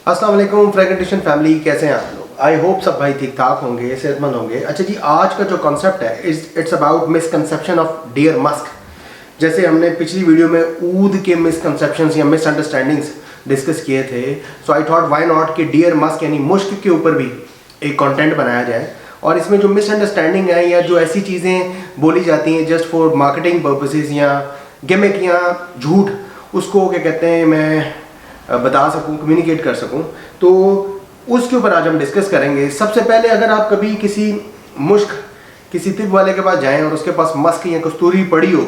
अस्सलाम वालेकुम fragmentation family, कैसे हैं आप लोग? आई होप सब भाई ठीक ठाक होंगे, सेहतमंद होंगे। अच्छा जी, आज का जो कॉन्सेप्ट है it's about misconception of dear Musk. जैसे हमने पिछली वीडियो में ऊद के मिसकंसेप्शंस या मिसअंडरस्टैंडिंग्स डिस्कस किए थे, सो आई थॉट व्हाई नॉट कि डियर मस्क यानी मुश्क के ऊपर भी एक कंटेंट बनाया जाए। और इसमें जो मिसअंडरस्टैंडिंग है या जो ऐसी चीज़ें बोली जाती हैं जस्ट फॉर मार्केटिंग पर्पसेस या गिमिक या झूठ, उसको क्या कहते हैं मैं बता सकूं, कम्युनिकेट कर सकूं, तो उसके ऊपर आज हम डिस्कस करेंगे। सबसे पहले अगर आप कभी किसी मुश्क किसी तिब वाले के पास जाएं और उसके पास मस्क या कस्तूरी पड़ी हो,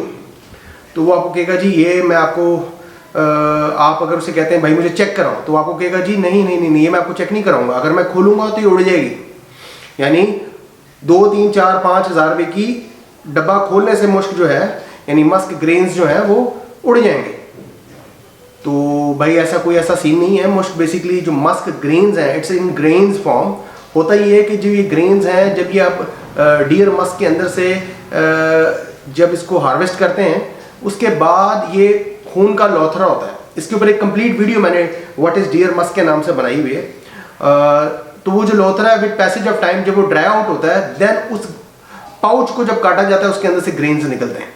तो वो आपको कहेगा जी ये मैं आपको आप अगर उसे कहते हैं भाई मुझे चेक कराओ, तो आपको कहेगा जी नहीं नहीं नहीं नहीं, ये मैं आपको चेक नहीं कराऊंगा, अगर मैं खोलूंगा तो ये उड़ जाएगी। यानी 2, 3, 4, 5 हज़ार रुपये की डब्बा खोलने से मुश्क जो है यानी मस्क ग्रेन्स जो है वो उड़ जाएंगे। तो भाई ऐसा सीन नहीं है। मुश्क बेसिकली जो मस्क ग्रेन्स हैं, इट्स इन ग्रेन्स फॉर्म। होता ये है कि जो ये ग्रेन्स हैं, जब ये आप डियर मस्क के अंदर से जब इसको हार्वेस्ट करते हैं, उसके बाद ये खून का लोथरा होता है। इसके ऊपर एक कंप्लीट वीडियो मैंने व्हाट इज डियर मस्क के नाम से बनाई हुई है। तो वो जो लोथरा है विद पैसेज ऑफ टाइम जब वो ड्राई आउट होता है, देन उस पाउच को जब काटा जाता है उसके अंदर से ग्रेन्स निकलते हैं।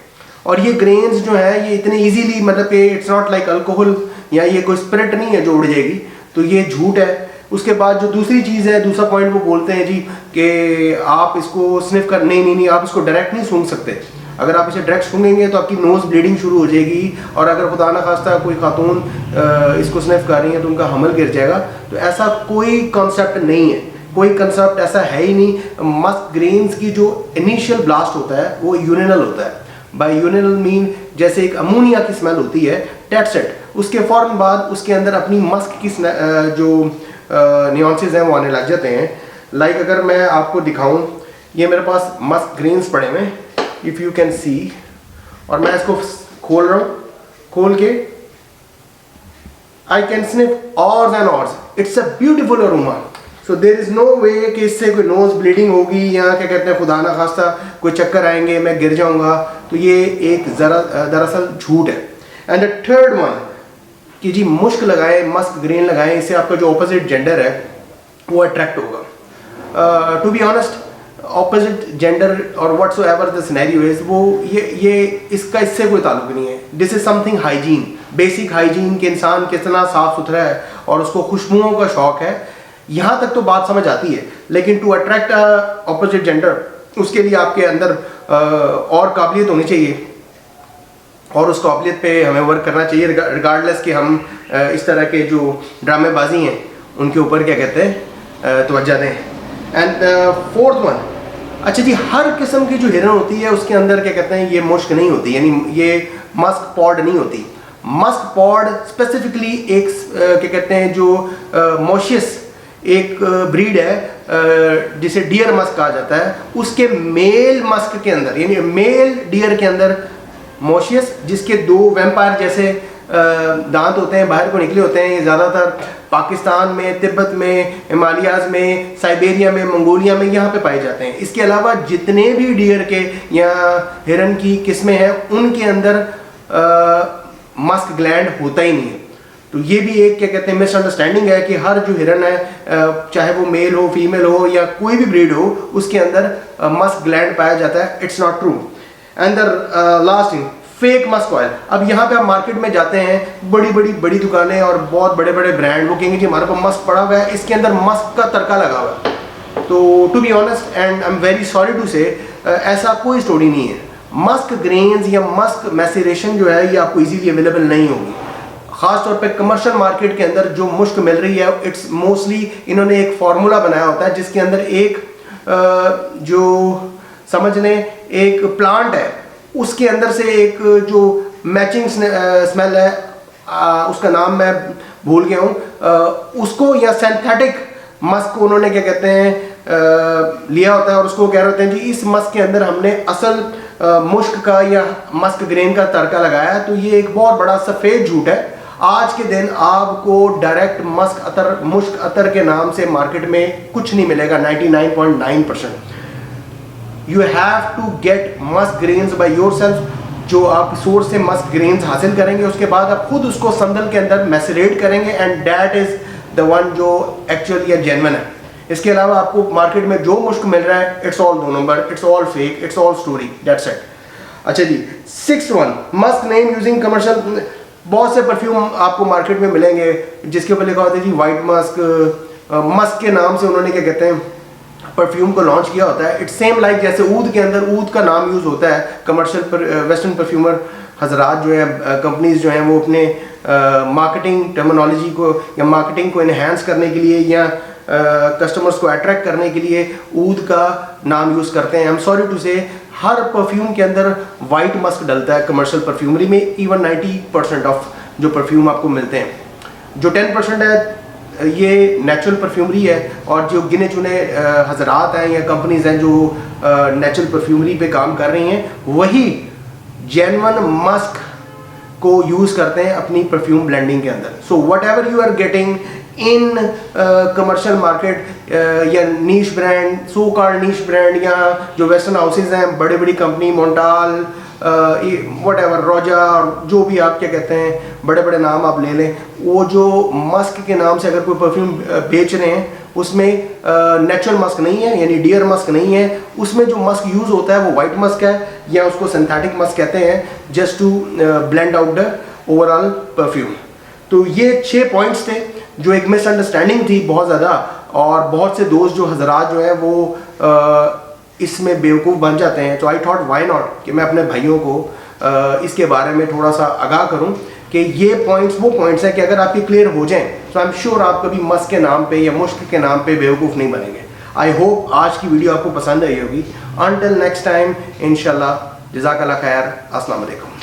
और ये ग्रेन्स जो है ये इतने इजीली, मतलब कि इट्स नॉट लाइक अल्कोहल या ये कोई स्पिरिट नहीं है जो उड़ जाएगी, तो ये झूठ है। उसके बाद जो दूसरी चीज़ है, दूसरा पॉइंट वो बोलते हैं जी कि आप इसको स्निफ कर, नहीं नहीं नहीं, आप इसको डायरेक्ट नहीं सूंघ सकते। अगर आप इसे डायरेक्ट सूंघेंगे तो आपकी नोज ब्लीडिंग शुरू हो जाएगी, और अगर खुदा ना खास्ता कोई खातून इसको स्निफ कर रही है तो उनका हमल गिर जाएगा। तो ऐसा कोई कॉन्सेप्ट नहीं है, कोई कंसेप्ट ऐसा है ही नहीं। मस्क ग्रेन्स की जो इनिशियल ब्लास्ट होता है वो यूरिनल होता है। बाय यूरिनल मीन जैसे एक अमोनिया की स्मेल होती है, डेट्स इट। उसके फौरन बाद उसके अंदर अपनी मस्क की जो न्यूएंसेस हैं वो आने लग जाते हैं। लाइक अगर मैं आपको दिखाऊं, ये मेरे पास मस्क ग्रेन्स पड़े हुए हैं, इफ़ यू कैन सी, और मैं इसको खोल रहा हूँ। खोल के I can sniff hours and hours, it's a beautiful aroma. So there is no way कि इससे कोई नोज ब्लीडिंग होगी या क्या कहते हैं खुदा ना खास्ता कोई चक्कर आएंगे, मैं गिर जाऊंगा। तो ये एक दरअसल झूठ है। एंड द थर्ड वन कि जी मुश्क लगाएं, मस्क ग्रेन लगाएं, इससे आपका जो ऑपोजिट जेंडर है वो अट्रैक्ट होगा। To be honest, opposite gender और whatsoever the scenario is, वो ये इसका इससे कोई ताल्लुक नहीं है। This is something hygiene, basic hygiene कि इंसान कितना साफ सुथरा है और उसको खुशबुओं का शौक है, यहाँ तक तो बात समझ आती है। लेकिन टू अट्रैक्ट ऑपोजिट जेंडर, उसके लिए आपके अंदर और काबिलियत होनी चाहिए, और उस काबिलियत पे हमें वर्क करना चाहिए, रिगार्डलेस कि हम इस तरह के जो ड्रामेबाजी हैं उनके ऊपर क्या कहते हैं तवज्जो दें। एंड फोर्थ वन, अच्छा जी, हर किस्म की जो हिरन होती है उसके अंदर क्या कहते हैं ये मुश्क नहीं होती, यानी ये मस्क पॉड नहीं होती। मस्क पॉड स्पेसिफिकली एक क्या कहते हैं जो मोशियस एक ब्रीड है जिसे डियर मस्क कहा जाता है, उसके मेल मस्क के अंदर यानी मेल डियर के अंदर मोशियस, जिसके 2 वैम्पायर जैसे दांत होते हैं, बाहर को निकले होते हैं। ये ज़्यादातर पाकिस्तान में, तिब्बत में, हिमालयाज़ में, साइबेरिया में, मंगोलिया में यहाँ पे पाए जाते हैं। इसके अलावा जितने भी डियर के या हिरन की किस्में हैं उनके अंदर मस्क ग्लैंड होता ही नहीं है। तो ये भी एक क्या कहते हैं मिसअंडरस्टैंडिंग है कि हर जो हिरन है, चाहे वो मेल हो, फीमेल हो या कोई भी ब्रीड हो, उसके अंदर मस्क ग्लैंड पाया जाता है। It's not true. And the last thing, fake Musk oil. अब यहाँ पे आप मार्केट में जाते हैं, बड़ी दुकानें और बहुत बड़े बड़े ब्रांड, वो कहेंगे जी हमारे पास मस्क पड़ा हुआ है, इसके अंदर मस्क का तड़का लगा हुआ है। तो to be honest and I am very sorry to say, ऐसा कोई स्टोरी नहीं है। मस्क ग्रेन्स या मस्क मैसेरेशन जो है ये आपको इजीली अवेलेबल नहीं होगी। ख़ास तौर पे कमर्शियल मार्केट के अंदर जो मुश्क मिल रही है, इट्स मोस्टली इन्होंने एक फार्मूला बनाया होता है जिसके अंदर एक जो समझ लें एक प्लांट है, उसके अंदर से एक जो मैचिंग स्मेल है, उसका नाम मैं भूल गया हूँ, उसको या सिंथेटिक मस्क को उन्होंने क्या कहते हैं लिया होता है, और उसको कह रहे होते हैं जी इस मस्क के अंदर हमने असल मुश्क का या मस्क ग्रेन का तड़का लगाया है। तो ये एक बहुत बड़ा सफ़ेद झूठ है। आज के दिन आपको डायरेक्ट मुश्क अतर के नाम से मार्केट में कुछ नहीं मिलेगा। 99.9% you have to get musk grains by yourself. जो आप सोर्स से मस्क ग्रेन्स हासिल करेंगे, उसके बाद आप खुद उसको संदल के अंदर मैसरेट करेंगे, and that is the one जो एक्चुअल या जेन्युइन है। इसके अलावा आपको मार्केट में जो मुश्क मिल रहा है, it's all 2 number, it's all fake, it's all story, that's it. अच्छा जी, 6th one, Musk name using commercial. बहुत से परफ्यूम आपको मार्केट में मिलेंगे जिसके ऊपर लिखा होता है जी वाइट मस्क। मस्क के नाम से उन्होंने क्या कहते हैं परफ्यूम को लॉन्च किया होता है। इट्स सेम लाइक जैसे ऊद के अंदर ऊद का नाम यूज़ होता है। कमर्शियल वेस्टर्न परफ्यूमर हजरात जो है, कंपनीज जो हैं, वो अपने मार्केटिंग टर्मिनोलॉजी को या मार्केटिंग को इन्हेंस करने के लिए या कस्टमर्स को अट्रैक्ट करने के लिए ऊद का नाम यूज़ करते हैं। आई एम सॉरी टू से, हर परफ्यूम के अंदर वाइट मस्क डलता है कमर्शियल परफ्यूमरी में। इवन 90% ऑफ जो परफ्यूम आपको मिलते हैं, जो 10% है ये नेचुरल परफ्यूमरी है, और जो गिने चुने हजरात हैं या कंपनीज हैं जो नेचुरल परफ्यूमरी पे काम कर रही हैं, वही जेन्युइन मस्क को यूज़ करते हैं अपनी परफ्यूम ब्लेंडिंग के अंदर। So whatever you are getting in commercial market या niche brand, so called niche brand, या जो वेस्टर्न हाउसेज हैं, बड़ी बड़ी कंपनी, मोन्टाल, वट एवर, रोजा, जो भी आप क्या कहते हैं बड़े बड़े नाम आप ले लें, वो जो मस्क के नाम से अगर कोई परफ्यूम बेच रहे हैं उसमें नेचुरल मस्क नहीं है, यानी डियर मस्क नहीं है। उसमें जो मस्क यूज़ होता है वो वाइट मस्क है, या उसको सिंथेटिक मस्क कहते हैं, just to blend out the overall perfume. तो ये 6 पॉइंट्स थे जो एक मिसअंडरस्टैंडिंग थी बहुत ज़्यादा, और बहुत से दोस्त जो हजरात जो हैं वो इसमें बेवकूफ़ बन जाते हैं। तो आई थॉट व्हाई नॉट कि मैं अपने भाइयों को इसके बारे में थोड़ा सा आगाह करूं कि ये पॉइंट्स वो पॉइंट्स हैं कि अगर आपके क्लियर हो जाएं तो आई एम श्योर आप कभी मस्क के नाम पे या मुश्क के नाम पे बेवकूफ़ नहीं बनेंगे। आई होप आज की वीडियो आपको पसंद आई होगी। अनटिल नेक्स्ट टाइम इंशाल्लाह, जज़ाकल्लाह खैर, अस्सलाम वालेकुम।